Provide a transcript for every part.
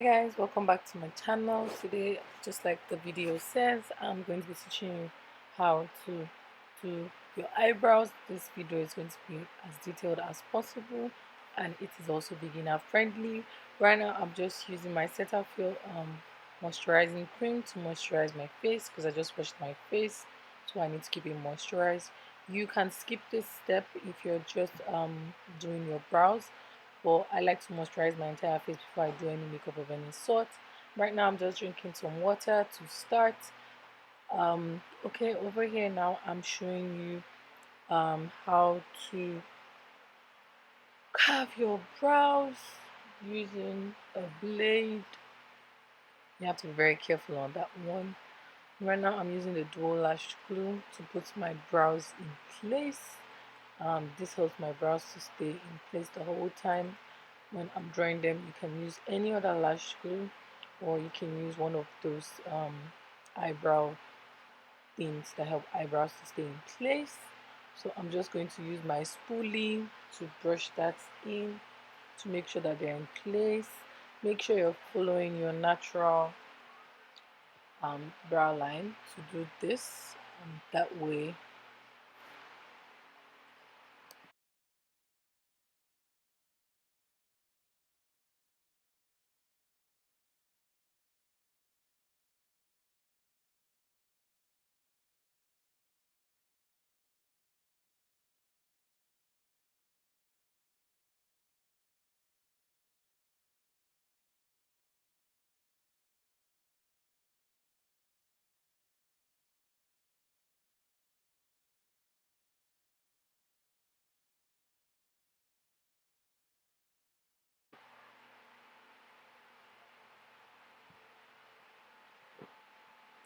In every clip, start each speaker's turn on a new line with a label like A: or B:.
A: Hey guys, welcome back to my channel. Today, just like the video says, I'm going to be teaching you how to do your eyebrows. This video is going to be as detailed as possible, and it is also beginner friendly. Right now I'm just using my Cetaphil moisturizing cream to moisturize my face because I just washed my face, so I need to keep it moisturized. You can skip this step if you're just doing your brows, but I like to moisturize my entire face before I do any makeup of any sort. Right now I'm just drinking some water to start. Okay, over here now I'm showing you how to carve your brows using a blade. You have to be very careful on that one. Right now I'm using the dual lash glue to put my brows in place. This helps my brows to stay in place the whole time. When I'm drawing them, you can use any other lash glue, or you can use one of those eyebrow things that help eyebrows to stay in place. So I'm just going to use my spoolie to brush that in to make sure that they're in place. Make sure you're following your natural brow line to do this. That way,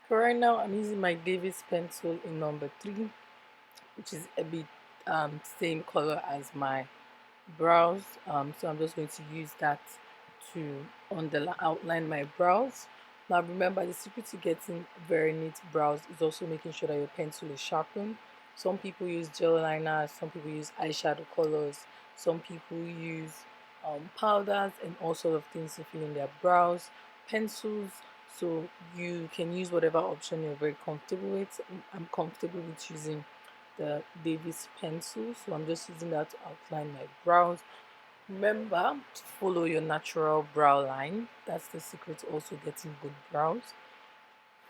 A: for right now, I'm using my Davis pencil in number 3, which is a bit same color as my brows. So I'm just going to use that to outline my brows. Now remember, the secret to getting very neat brows is also making sure that your pencil is sharpened. Some people use gel liners, some people use eyeshadow colors, some people use powders and all sort of things to fill in their brows, pencils. So you can use whatever option you're very comfortable with. I'm comfortable with using the Davis pencil, so I'm just using that to outline my brows. Remember to follow your natural brow line. That's the secret to also getting good brows.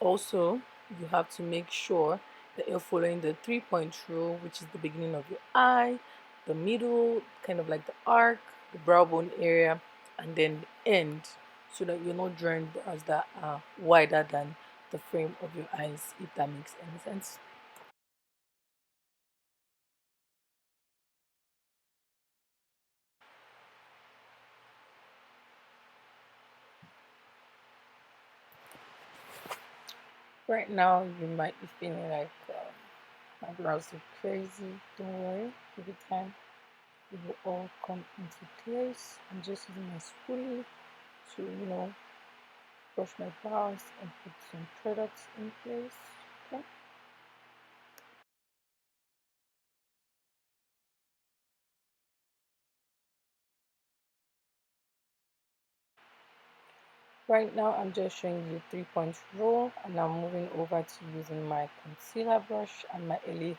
A: Also, you have to make sure that you're following the 3 point rule, which is the beginning of your eye, the middle, kind of like the arc, the brow bone area, and then the end, so that you're not drawing brows that are wider than the frame of your eyes, if that makes any sense. Right now, you might be feeling like my brows look crazy. Don't worry, give it time. It will all come into place. I'm just using my spoolie to, brush my brows and put some products in place. Okay. Right now, I'm just showing you 3 point roll, and I'm moving over to using my concealer brush and my L.A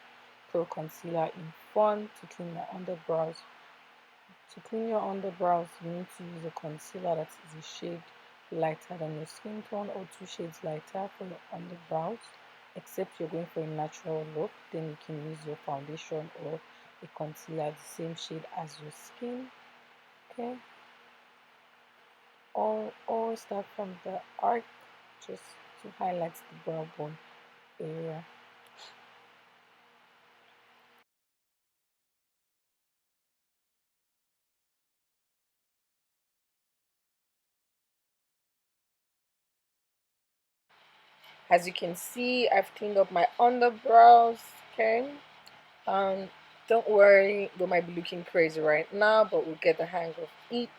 A: Pro Concealer in Fawn to clean my underbrows. To clean your underbrows, you need to use a concealer that is a shade lighter than your skin tone, or 2 shades lighter for your underbrows. Except you're going for a natural look, then you can use your foundation or a concealer the same shade as your skin. Okay, or start from the arc just to highlight the brow bone area. As you can see, I've cleaned up my underbrows. Okay. Um, don't worry, we might be looking crazy right now, but we'll get the hang of it.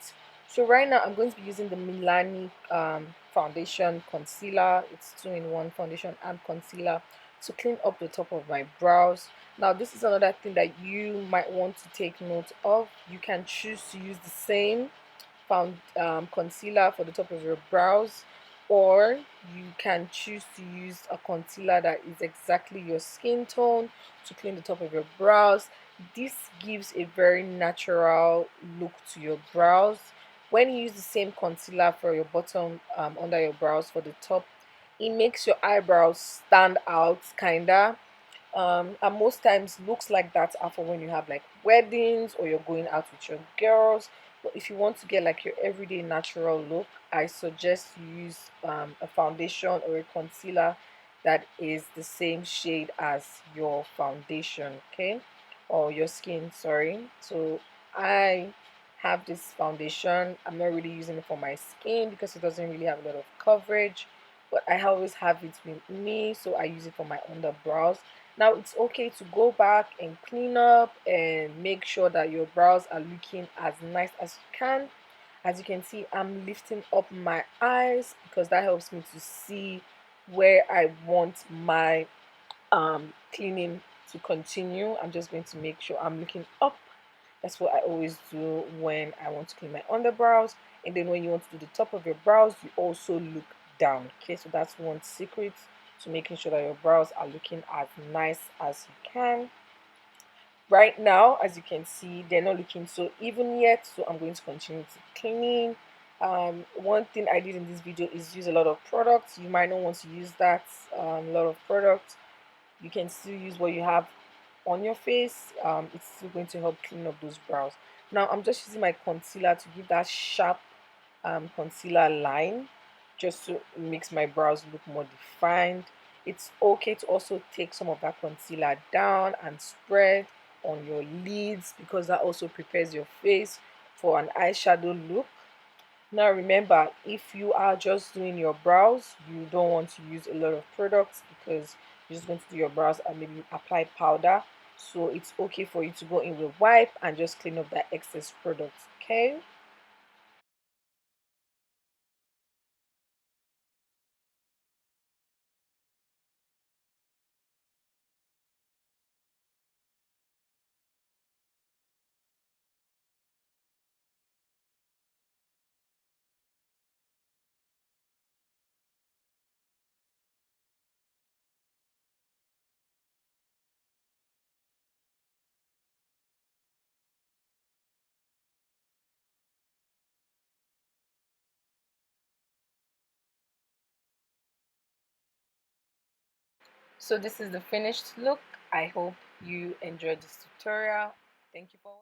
A: So right now, I'm going to be using the Milani foundation concealer. It's 2-in-1 foundation and concealer to clean up the top of my brows. Now, this is another thing that you might want to take note of. You can choose to use the same found concealer for the top of your brows, or you can choose to use a concealer that is exactly your skin tone to clean the top of your brows. This gives a very natural look to your brows. When you use the same concealer for your bottom, under your brows for the top, it makes your eyebrows stand out kinda, and most times looks like that are for when you have like weddings or you're going out with your girls. But if you want to get like your everyday natural look, I suggest you use a foundation or a concealer that is the same shade as your foundation, okay, or your skin, sorry. So I have this foundation. I'm not really using it for my skin because it doesn't really have a lot of coverage, but I always have it with me, so I use it for my underbrows. Now it's okay to go back and clean up and make sure that your brows are looking as nice as you can. As you can see, I'm lifting up my eyes because that helps me to see where I want my cleaning to continue. I'm just going to make sure I'm looking up. That's what I always do when I want to clean my underbrows. And then when you want to do the top of your brows, you also look down. Okay, so that's one secret to making sure that your brows are looking as nice as you can. Right now, as you can see, they're not looking so even yet, so I'm going to continue to clean. One thing I did in this video is use a lot of products. You might not want to use that, a lot of products. You can still use what you have on your face. It's still going to help clean up those brows. Now I'm just using my concealer to give that sharp concealer line, just so it makes my brows look more defined. It's okay to also take some of that concealer down and spread on your lids because that also prepares your face for an eyeshadow look. Now remember, if you are just doing your brows, you don't want to use a lot of products because you're just going to do your brows and maybe apply powder. So it's okay for you to go in with wipe and just clean up that excess product, okay? So this is the finished look. I hope you enjoyed this tutorial. Thank you for watching.